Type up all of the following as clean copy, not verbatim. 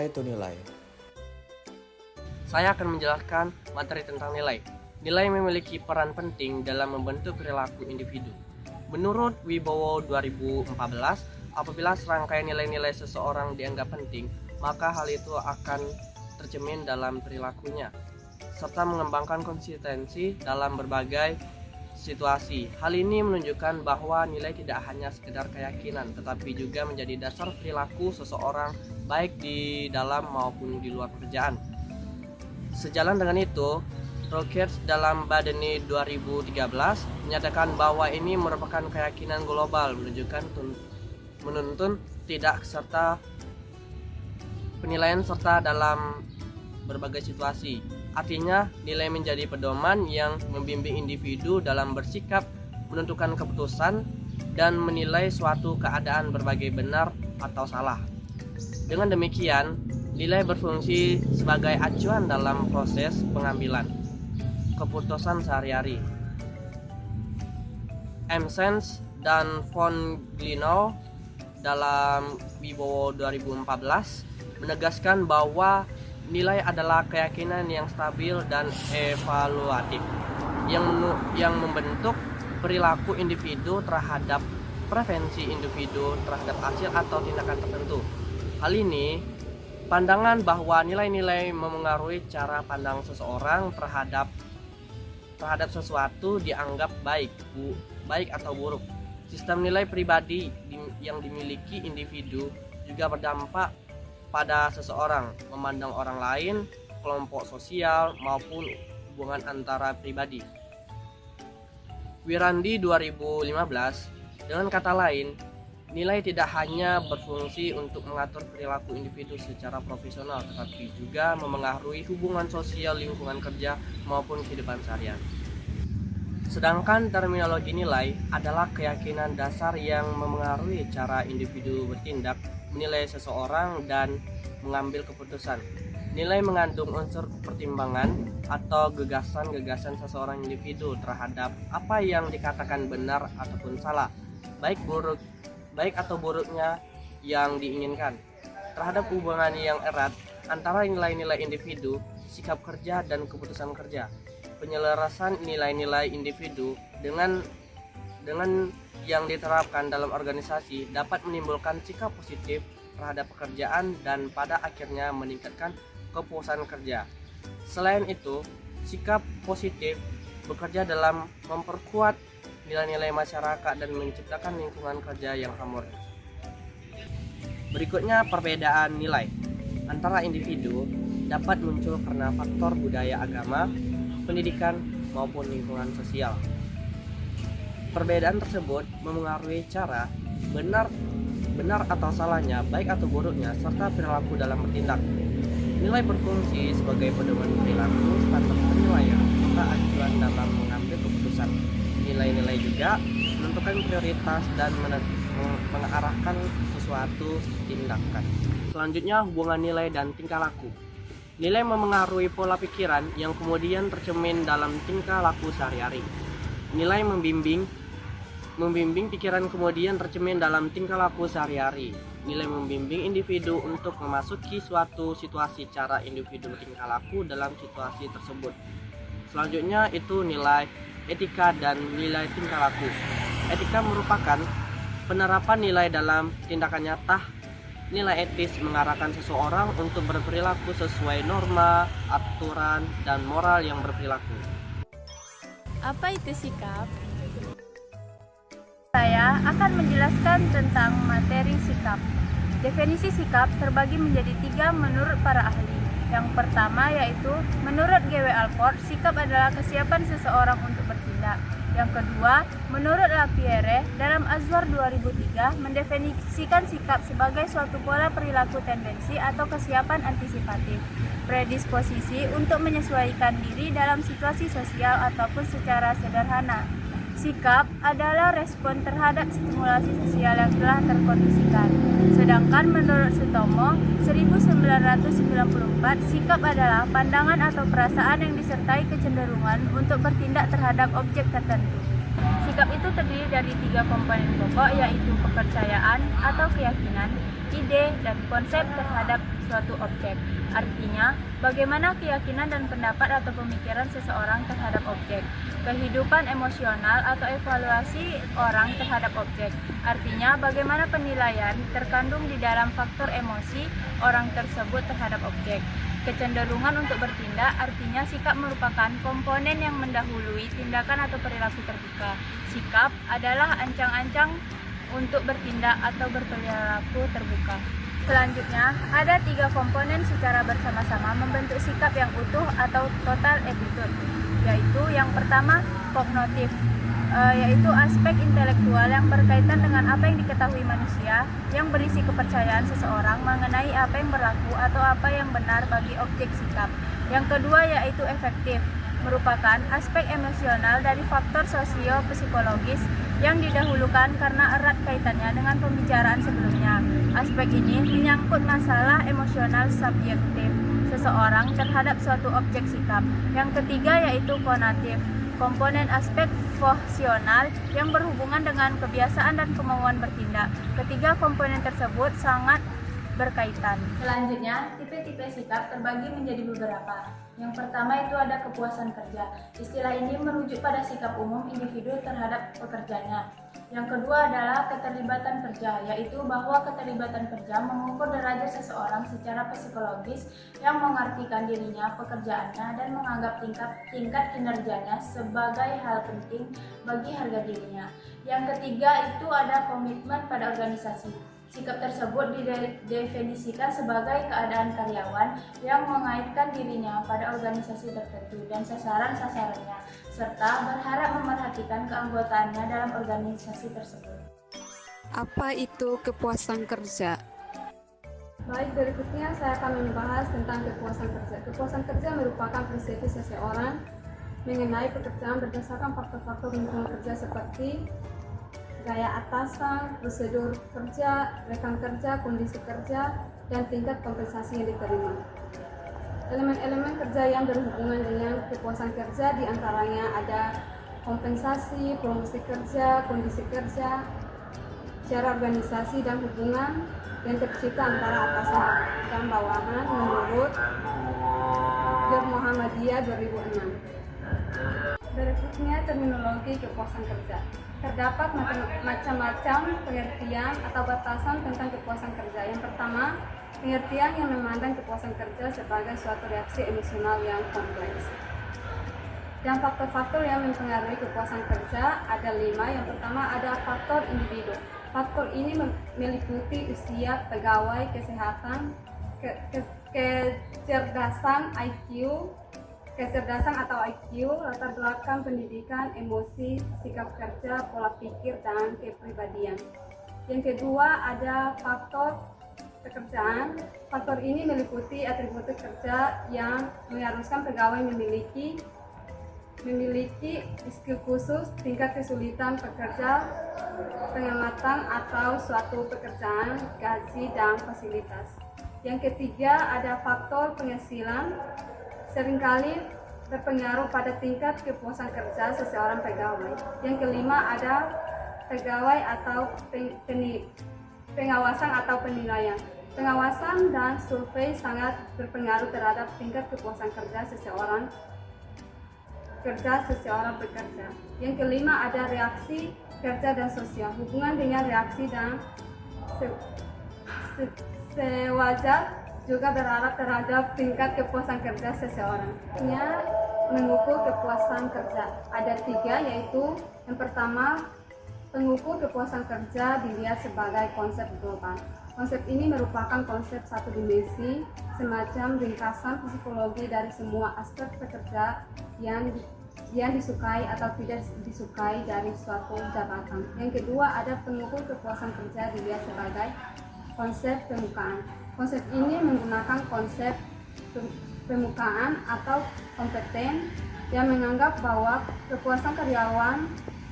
Apa itu nilai? Saya akan menjelaskan materi tentang nilai. Nilai memiliki peran penting dalam membentuk perilaku individu. Menurut Wibowo 2014, apabila serangkaian nilai-nilai seseorang dianggap penting, maka hal itu akan tercermin dalam perilakunya, serta mengembangkan konsistensi dalam berbagai situasi. Hal ini menunjukkan bahwa nilai tidak hanya sekedar keyakinan, tetapi juga menjadi dasar perilaku seseorang baik di dalam maupun di luar pekerjaan. Sejalan dengan itu, Rockets dalam Badeni 2013 menyatakan bahwa ini merupakan keyakinan global menuntun tidak serta penilaian serta dalam berbagai situasi. Artinya, nilai menjadi pedoman yang membimbing individu dalam bersikap, menentukan keputusan, dan menilai suatu keadaan berbagai benar atau salah. Dengan demikian, nilai berfungsi sebagai acuan dalam proses pengambilan keputusan sehari-hari. Emsens dan von Glinow dalam Wibowo 2014 menegaskan bahwa nilai adalah keyakinan yang stabil dan evaluatif yang membentuk perilaku individu terhadap preferensi individu terhadap hasil atau tindakan tertentu. Hal ini, pandangan bahwa nilai-nilai memengaruhi cara pandang seseorang terhadap sesuatu dianggap baik atau buruk. Sistem nilai pribadi yang dimiliki individu juga berdampak pada seseorang, memandang orang lain, kelompok sosial, maupun hubungan antara pribadi. Wirandi 2015, dengan kata lain, nilai tidak hanya berfungsi untuk mengatur perilaku individu secara profesional, tetapi juga memengaruhi hubungan sosial, lingkungan kerja, maupun kehidupan seharian. Sedangkan terminologi nilai adalah keyakinan dasar yang memengaruhi cara individu bertindak, menilai seseorang, dan mengambil keputusan. Nilai mengandung unsur pertimbangan atau gagasan-gagasan seseorang individu terhadap apa yang dikatakan benar ataupun salah, baik atau buruknya yang diinginkan, terhadap hubungan yang erat antara nilai-nilai individu, sikap kerja, dan keputusan kerja. Penyelarasan nilai-nilai individu dengan yang diterapkan dalam organisasi dapat menimbulkan sikap positif terhadap pekerjaan dan pada akhirnya meningkatkan kepuasan kerja. Selain itu, sikap positif bekerja dalam memperkuat nilai-nilai masyarakat dan menciptakan lingkungan kerja yang harmonis. Berikutnya, perbedaan nilai antara individu dapat muncul karena faktor budaya, agama, pendidikan, maupun lingkungan sosial. Perbedaan tersebut memengaruhi cara benar atau salahnya, baik atau buruknya, serta perilaku dalam bertindak. Nilai berfungsi sebagai pedoman perilaku, standar penilaian, serta acuan dalam mengambil keputusan. Nilai-nilai juga menentukan prioritas dan mengarahkan sesuatu tindakan. Selanjutnya, hubungan nilai dan tingkah laku. Nilai memengaruhi pola pikiran yang kemudian tercermin dalam tingkah laku sehari-hari. Nilai membimbing pikiran kemudian tercermin dalam tingkah laku sehari-hari. Nilai membimbing individu untuk memasuki suatu situasi, cara individu bertingkah laku dalam situasi tersebut. Selanjutnya itu nilai etika dan nilai tingkah laku. Etika merupakan penerapan nilai dalam tindakan nyata. Nilai etis mengarahkan seseorang untuk berperilaku sesuai norma, aturan, dan moral yang berperilaku. Apa itu sikap? Saya akan menjelaskan tentang materi sikap. Definisi sikap terbagi menjadi 3 menurut para ahli. Yang pertama yaitu, menurut G.W. Alport, sikap adalah kesiapan seseorang untuk bertindak. Yang kedua, menurut Lapierre, dalam Azwar 2003, mendefinisikan sikap sebagai suatu pola perilaku tendensi atau kesiapan antisipatif, predisposisi untuk menyesuaikan diri dalam situasi sosial ataupun secara sederhana. Sikap adalah respon terhadap stimulasi sosial yang telah terkondisikan. Sedangkan menurut Sutomo 1994, sikap adalah pandangan atau perasaan yang disertai kecenderungan untuk bertindak terhadap objek tertentu. Sikap itu terdiri dari 3 komponen pokok, yaitu kepercayaan atau keyakinan, ide, dan konsep terhadap suatu objek. Artinya, bagaimana keyakinan dan pendapat atau pemikiran seseorang terhadap objek. Kehidupan emosional atau evaluasi orang terhadap objek. Artinya, bagaimana penilaian terkandung di dalam faktor emosi orang tersebut terhadap objek. Kecenderungan untuk bertindak, artinya sikap merupakan komponen yang mendahului tindakan atau perilaku terbuka. Sikap adalah ancang-ancang untuk bertindak atau berperilaku terbuka. Selanjutnya, ada 3 komponen secara bersama-sama membentuk sikap yang utuh atau total attitude, yaitu yang pertama, kognitif, yaitu aspek intelektual yang berkaitan dengan apa yang diketahui manusia, yang berisi kepercayaan seseorang mengenai apa yang berlaku atau apa yang benar bagi objek sikap. Yang kedua yaitu efektif, merupakan aspek emosional dari faktor sosio-psikologis yang didahulukan karena erat kaitannya dengan pembicaraan sebelumnya. Aspek ini menyangkut masalah emosional subjektif seseorang terhadap suatu objek sikap. Yang ketiga yaitu konatif, komponen aspek funksional yang berhubungan dengan kebiasaan dan kemauan bertindak. Ketiga komponen tersebut sangat berkaitan. Selanjutnya, tipe-tipe sikap terbagi menjadi beberapa. Yang pertama itu ada kepuasan kerja. Istilah ini merujuk pada sikap umum individu terhadap pekerjanya. Yang kedua adalah keterlibatan kerja, yaitu bahwa keterlibatan kerja mengukur derajat seseorang secara psikologis yang mengartikan dirinya, pekerjaannya, dan menganggap tingkat kinerjanya sebagai hal penting bagi harga dirinya. Yang ketiga itu ada komitmen pada organisasi. Sikap tersebut didefinisikan sebagai keadaan karyawan yang mengaitkan dirinya pada organisasi tertentu dan sasaran-sasarannya, serta berharap memerhatikan keanggotaannya dalam organisasi tersebut. Apa itu kepuasan kerja? Baik, berikutnya saya akan membahas tentang kepuasan kerja. Kepuasan kerja merupakan persepsi seseorang mengenai pekerjaan berdasarkan faktor-faktor lingkungan kerja seperti gaya atasan, prosedur kerja, rekan kerja, kondisi kerja, dan tingkat kompensasi yang diterima. Elemen-elemen kerja yang berhubungan dengan kepuasan kerja diantaranya ada kompensasi, promosi kerja, kondisi kerja, cara organisasi dan hubungan yang tercipta antara atasan dan bawahan menurut George Muhammadiyah 2006. Berikutnya terminologi kepuasan kerja. Terdapat macam-macam pengertian atau batasan tentang kepuasan kerja. Yang pertama, pengertian yang memandang kepuasan kerja sebagai suatu reaksi emosional yang kompleks. Dan faktor-faktor yang mempengaruhi kepuasan kerja ada 5. Yang pertama ada faktor individu. Faktor ini meliputi usia pegawai, kesehatan, kecerdasan atau IQ, latar belakang pendidikan, emosi, sikap kerja, pola pikir, dan kepribadian. Yang kedua ada faktor pekerjaan. Faktor ini meliputi atribut kerja yang mengharuskan pegawai memiliki skill khusus, tingkat kesulitan pekerja, pengamatan atau suatu pekerjaan, gaji, dan fasilitas. Yang ketiga ada faktor penghasilan. Seringkali berpengaruh pada tingkat kepuasan kerja seseorang pegawai. Yang kelima ada pegawai atau pengawasan atau penilaian. Pengawasan dan survei sangat berpengaruh terhadap tingkat kepuasan kerja seseorang bekerja. Yang kelima ada reaksi kerja dan sosial. Hubungan dengan reaksi dan sewajar juga berharap terhadap tingkat kepuasan kerja seseorang. Mengukur kepuasan kerja ada 3, yaitu yang pertama, pengukur kepuasan kerja dilihat sebagai konsep global. Konsep ini merupakan konsep satu dimensi, semacam ringkasan psikologi dari semua aspek pekerja yang disukai atau tidak disukai dari suatu jabatan. Yang kedua ada pengukur kepuasan kerja dilihat sebagai konsep pemukaan. Konsep ini menggunakan konsep pemukaan atau kompeten yang menganggap bahwa kepuasan karyawan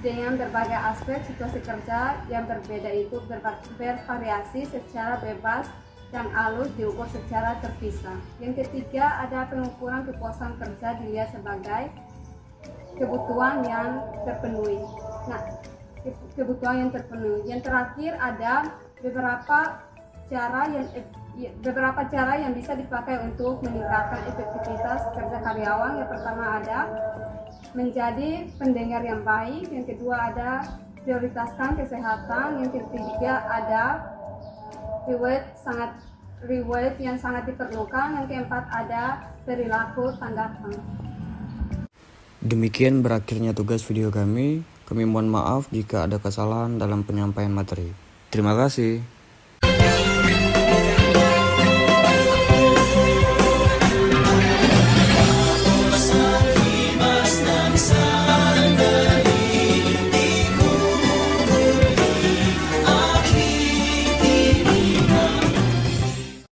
dengan berbagai aspek situasi kerja yang berbeda itu bervariasi secara bebas dan halus diukur secara terpisah. Yang ketiga ada pengukuran kepuasan kerja dilihat sebagai kebutuhan yang terpenuhi. Nah, kebutuhan yang terpenuhi. Yang terakhir ada beberapa cara yang bisa dipakai untuk meningkatkan efektivitas kerja karyawan. Yang pertama ada menjadi pendengar yang baik, yang kedua ada prioritaskan kesehatan, yang ketiga ada reward yang sangat diperlukan, yang keempat ada perilaku tanggapan. Demikian berakhirnya tugas video kami. Kami mohon maaf jika ada kesalahan dalam penyampaian materi. Terima kasih.